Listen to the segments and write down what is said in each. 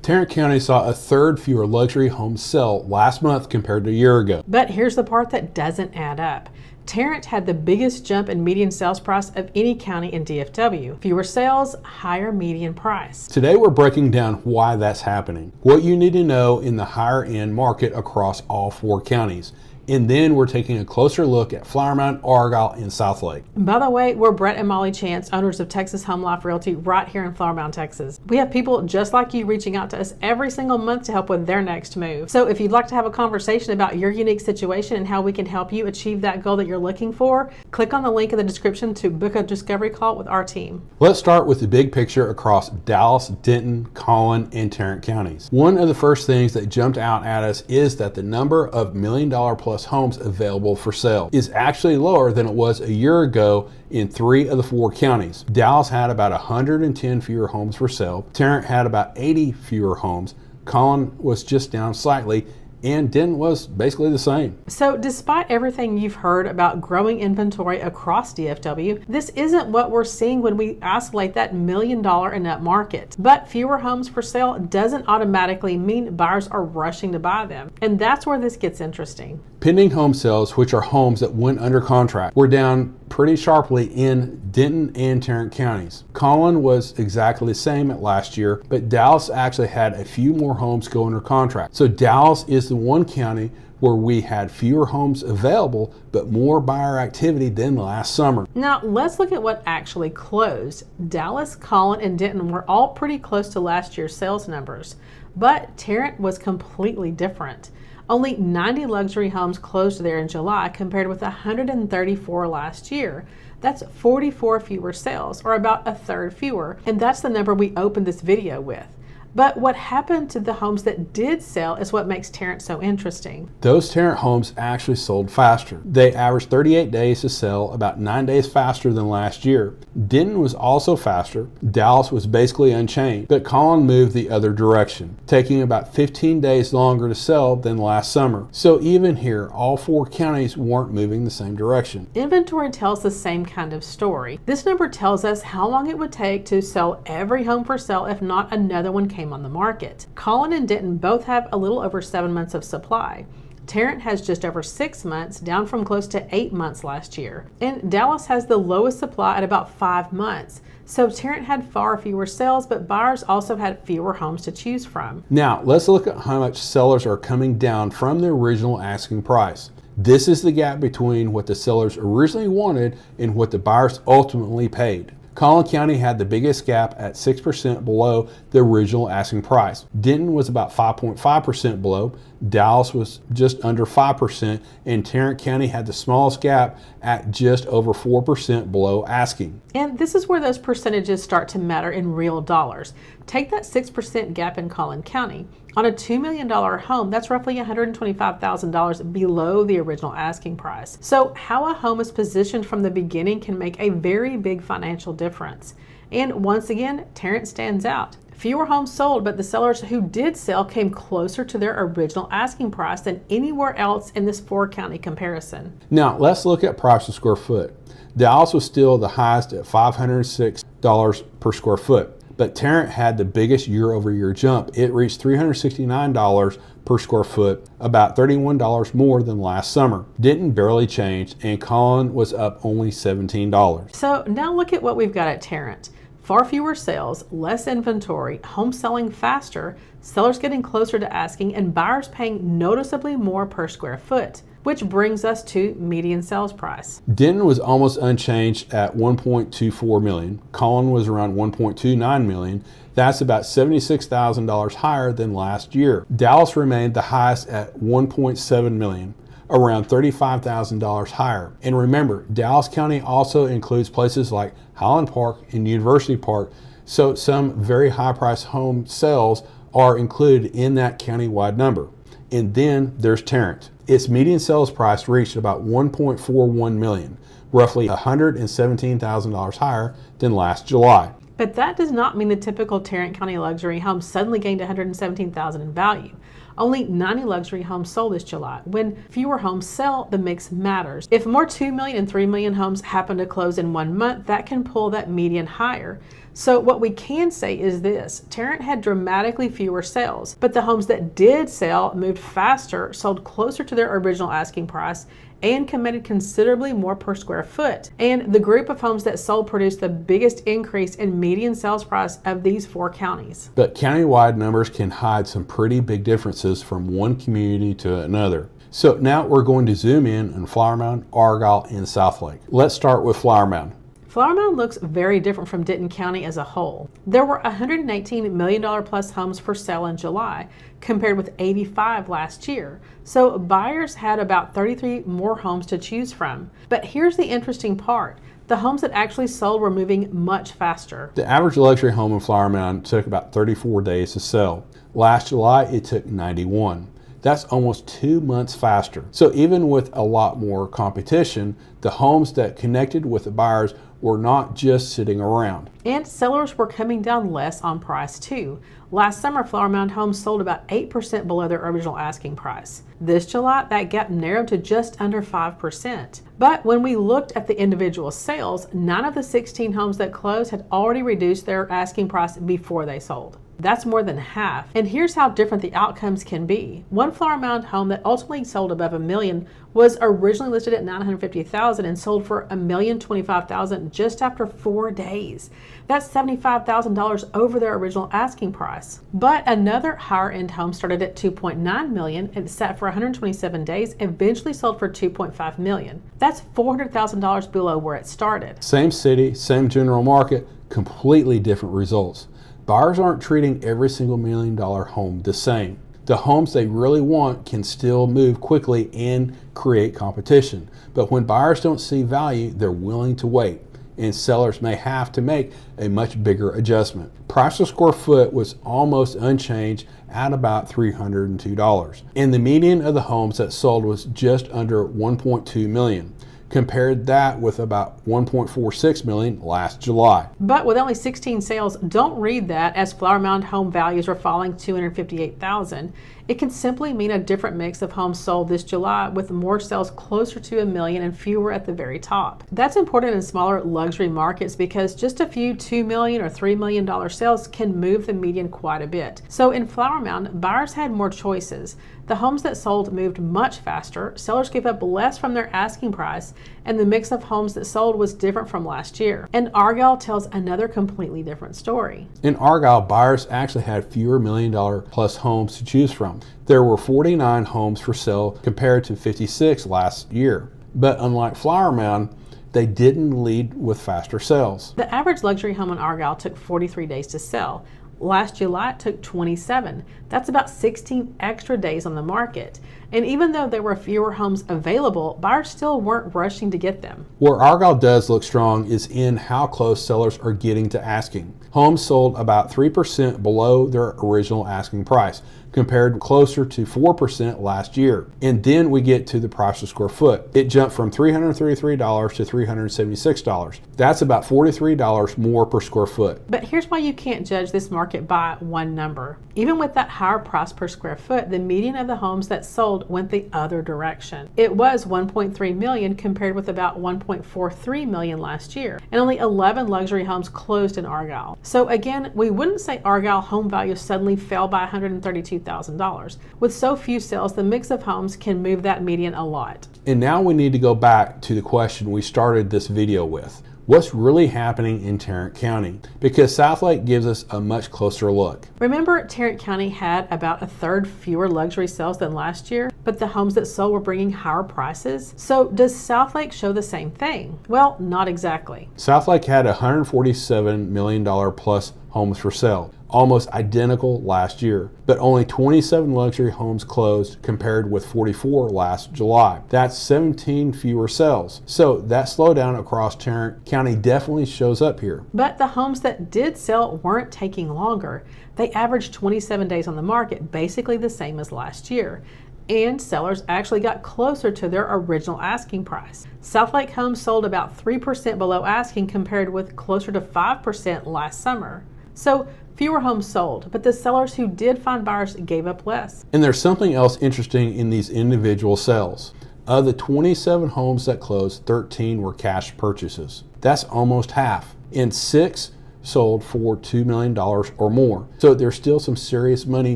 Tarrant County saw a third fewer luxury homes sell last month compared to a year ago. But here's the part that doesn't add up. Tarrant had the biggest jump in median sales price of any county in DFW. Fewer sales, higher median price. Today we're breaking down why that's happening, what you need to know in the higher end market across all 4 counties. And then we're taking a closer look at Flower Mound, Argyle, and Southlake. By the way, we're Bret and Molly Chance, owners of Texas Home Life Realty right here in Flower Mound, Texas. We have people just like you reaching out to us every single month to help with their next move. So if you'd like to have a conversation about your unique situation and how we can help you achieve that goal that you're looking for, click on the link in the description to book a discovery call with our team. Let's start with the big picture across Dallas, Denton, Collin, and Tarrant counties. One of the first things that jumped out at us is that the number of $1 million plus homes available for sale is actually lower than it was a year ago in 3 of the 4 counties. Dallas had about 110 fewer homes for sale. Tarrant had about 80 fewer homes. Collin was just down slightly, and Denton was basically the same. So despite everything you've heard about growing inventory across DFW, this isn't what we're seeing when we isolate that $1 million and up market. But fewer homes for sale doesn't automatically mean buyers are rushing to buy them. And that's where this gets interesting. Pending home sales, which are homes that went under contract, were down pretty sharply in Denton and Tarrant counties. Collin was exactly the same at last year, but Dallas actually had a few more homes go under contract. So Dallas is the one county where we had fewer homes available, but more buyer activity than last summer. Now let's look at what actually closed. Dallas, Collin, and Denton were all pretty close to last year's sales numbers, but Tarrant was completely different. Only 90 luxury homes closed there in July compared with 134 last year. That's 44 fewer sales, or about a third fewer, and that's the number we opened this video with. But what happened to the homes that did sell is what makes Tarrant so interesting. Those Tarrant homes actually sold faster. They averaged 38 days to sell, about 9 days faster than last year. Denton was also faster. Dallas was basically unchanged, but Collin moved the other direction, taking about 15 days longer to sell than last summer. So even here, all 4 counties weren't moving the same direction. Inventory tells the same kind of story. This number tells us how long it would take to sell every home for sale if not another one came on the market. Collin and Denton both have a little over 7 months of supply. Tarrant has just over 6 months, down from close to 8 months last year. And Dallas has the lowest supply at about 5 months. So Tarrant had far fewer sales, but buyers also had fewer homes to choose from. Now let's look at how much sellers are coming down from the original asking price. This is the gap between what the sellers originally wanted and what the buyers ultimately paid. Collin County had the biggest gap at 6% below the original asking price. Denton was about 5.5% below. Dallas was just under 5%, and Tarrant County had the smallest gap at just over 4% below asking. And this is where those percentages start to matter in real dollars. Take that 6% gap in Collin County. On a $2 million home, that's roughly $125,000 below the original asking price. So how a home is positioned from the beginning can make a very big financial difference. And once again, Tarrant stands out. Fewer homes sold, but the sellers who did sell came closer to their original asking price than anywhere else in this 4-county comparison. Now let's look at price per square foot. Dallas was still the highest at $506 per square foot. But Tarrant had the biggest year-over-year jump. It reached $369 per square foot, about $31 more than last summer. Denton barely changed, and Collin was up only $17. So now look at what we've got at Tarrant. Far fewer sales, less inventory, homes selling faster, sellers getting closer to asking, and buyers paying noticeably more per square foot. Which brings us to median sales price. Denton was almost unchanged at $1.24 million. Collin was around $1.29 million. That's about $76,000 higher than last year. Dallas remained the highest at $1.7 million, around $35,000 higher. And remember, Dallas County also includes places like Highland Park and University Park, so some very high-priced home sales are included in that county-wide number. And then there's Tarrant. Its median sales price reached about $1.41 million, roughly $117,000 higher than last July. But that does not mean the typical Tarrant County luxury home suddenly gained $117,000 in value. Only 90 luxury homes sold this July. When fewer homes sell, the mix matters. If more 2 million and 3 million homes happen to close in 1 month, that can pull that median higher. So what we can say is this: Tarrant had dramatically fewer sales, but the homes that did sell moved faster, sold closer to their original asking price, and commanded considerably more per square foot. And the group of homes that sold produced the biggest increase in median sales price of these 4 counties. But countywide numbers can hide some pretty big differences from one community to another. So now we're going to zoom in on Flower Mound, Argyle, and Southlake. Let's start with Flower Mound. Flower Mound looks very different from Denton County as a whole. There were $118 million plus homes for sale in July, compared with 85 last year. So buyers had about 33 more homes to choose from. But here's the interesting part: the homes that actually sold were moving much faster. The average luxury home in Flower Mound took about 34 days to sell. Last July, it took 91. That's almost 2 months faster. So even with a lot more competition, the homes that connected with the buyers were not just sitting around. And sellers were coming down less on price too. Last summer, Flower Mound homes sold about 8% below their original asking price. This July, that gap narrowed to just under 5%. But when we looked at the individual sales, 9 of the 16 homes that closed had already reduced their asking price before they sold. That's more than half. And here's how different the outcomes can be. One Flower Mound home that ultimately sold above $1 million was originally listed at $950,000 and sold for $1,025,000 just after 4 days. That's $75,000 over their original asking price. But another higher end home started at $2.9 million and sat for 127 days, eventually sold for $2.5 million. That's $400,000 below where it started. Same city, same general market, completely different results. Buyers aren't treating every single $1 million home the same. The homes they really want can still move quickly and create competition. But when buyers don't see value, they're willing to wait, and sellers may have to make a much bigger adjustment. Price per square foot was almost unchanged at about $302. And the median of the homes that sold was just under $1.2 million. Compared that with about $1.46 million last July. But with only 16 sales, don't read that as Flower Mound home values are falling $258,000. It can simply mean a different mix of homes sold this July, with more sales closer to $1 million and fewer at the very top. That's important in smaller luxury markets because just a few $2 million or $3 million sales can move the median quite a bit. So in Flower Mound, buyers had more choices. The homes that sold moved much faster, sellers gave up less from their asking price, and the mix of homes that sold was different from last year. And Argyle tells another completely different story. In Argyle, buyers actually had fewer $1 million plus homes to choose from. There were 49 homes for sale compared to 56 last year. But unlike Flower Mound, they didn't lead with faster sales. The average luxury home in Argyle took 43 days to sell. Last July, it took 27. That's about 16 extra days on the market. And even though there were fewer homes available, buyers still weren't rushing to get them. Where Argyle does look strong is in how close sellers are getting to asking. Homes sold about 3% below their original asking price, compared closer to 4% last year. And then we get to the price per square foot. It jumped from $333 to $376. That's about $43 more per square foot. But here's why you can't judge this market by one number. Even with that higher price per square foot, the median of the homes that sold went the other direction. It was $1.3 million compared with about $1.43 million last year, and only 11 luxury homes closed in Argyle. So again, we wouldn't say Argyle home values suddenly fell by $132,000. With so few sales, the mix of homes can move that median a lot. And now we need to go back to the question we started this video with. What's really happening in Tarrant County? Because Southlake gives us a much closer look. Remember, Tarrant County had about a third fewer luxury sales than last year, but the homes that sold were bringing higher prices. So does Southlake show the same thing? Well, not exactly. Southlake had $147 million plus homes for sale, almost identical last year, but only 27 luxury homes closed compared with 44 last July. That's 17 fewer sales. So that slowdown across Tarrant County definitely shows up here. But the homes that did sell weren't taking longer. They averaged 27 days on the market, basically the same as last year. And sellers actually got closer to their original asking price. Southlake homes sold about 3% below asking compared with closer to 5% last summer. So fewer homes sold, but the sellers who did find buyers gave up less. And there's something else interesting in these individual sales. Of the 27 homes that closed, 13 were cash purchases. That's almost half. And 6 sold for $2 million or more. So there's still some serious money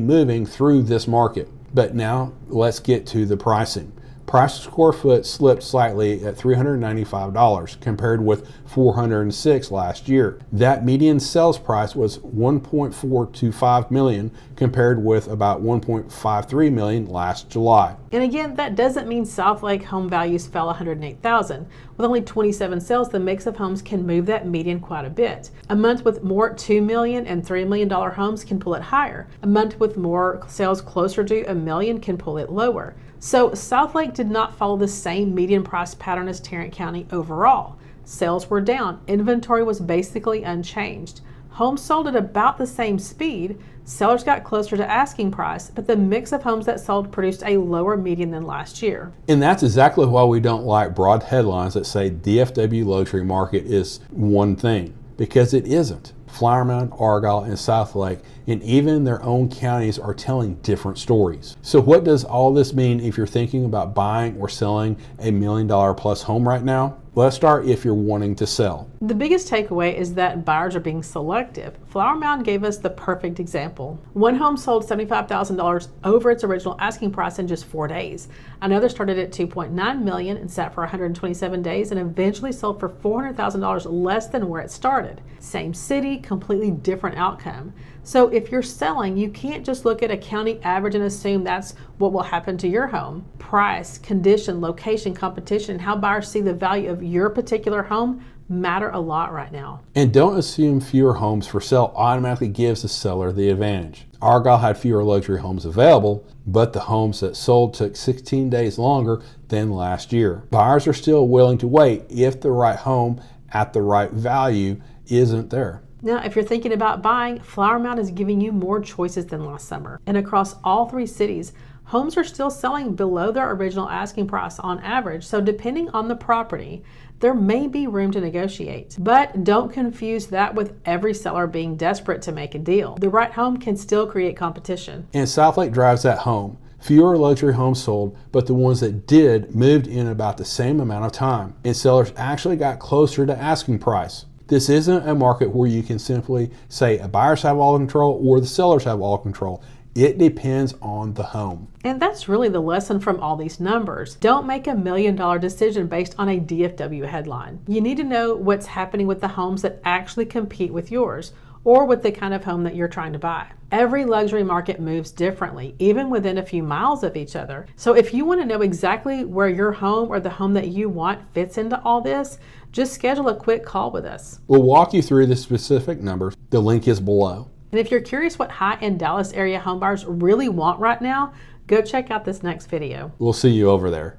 moving through this market. But now let's get to the pricing. Price per square foot slipped slightly at $395 compared with $406 last year. That median sales price was $1.425 million compared with about $1.53 million last July. And again, that doesn't mean Southlake home values fell $108,000. With only 27 sales, the mix of homes can move that median quite a bit. A month with more $2 million and $3 million homes can pull it higher. A month with more sales closer to $1 million can pull it lower. So Southlake did not follow the same median price pattern as Tarrant County overall. Sales were down. Inventory was basically unchanged. Homes sold at about the same speed. Sellers got closer to asking price, but the mix of homes that sold produced a lower median than last year. And that's exactly why we don't like broad headlines that say DFW luxury market is one thing, because it isn't. Flower Mound, Argyle, and Southlake, and even their own counties are telling different stories. So what does all this mean if you're thinking about buying or selling $1 million plus home right now? Let's start if you're wanting to sell. The biggest takeaway is that buyers are being selective. Flower Mound gave us the perfect example. One home sold $75,000 over its original asking price in just 4 days. Another started at $2.9 million and sat for 127 days and eventually sold for $400,000 less than where it started. Same city, completely different outcome. So if you're selling, you can't just look at a county average and assume that's what will happen to your home. Price, condition, location, competition, and how buyers see the value of your particular home matter a lot right now. And don't assume fewer homes for sale automatically gives the seller the advantage. Argyle had fewer luxury homes available, but the homes that sold took 16 days longer than last year. Buyers are still willing to wait if the right home at the right value isn't there. Now, if you're thinking about buying, Flower Mound is giving you more choices than last summer. And across all 3 cities, homes are still selling below their original asking price on average. So depending on the property, there may be room to negotiate. But don't confuse that with every seller being desperate to make a deal. The right home can still create competition. And Southlake drives that home. Fewer luxury homes sold, but the ones that did moved in about the same amount of time. And sellers actually got closer to asking price. This isn't a market where you can simply say a buyers have all control or the sellers have all control. It depends on the home. And that's really the lesson from all these numbers. Don't make $1 million decision based on a DFW headline. You need to know what's happening with the homes that actually compete with yours or with the kind of home that you're trying to buy. Every luxury market moves differently, even within a few miles of each other. So if you want to know exactly where your home or the home that you want fits into all this, just schedule a quick call with us. We'll walk you through the specific numbers. The link is below. And if you're curious what high-end Dallas area homebuyers really want right now, go check out this next video. We'll see you over there.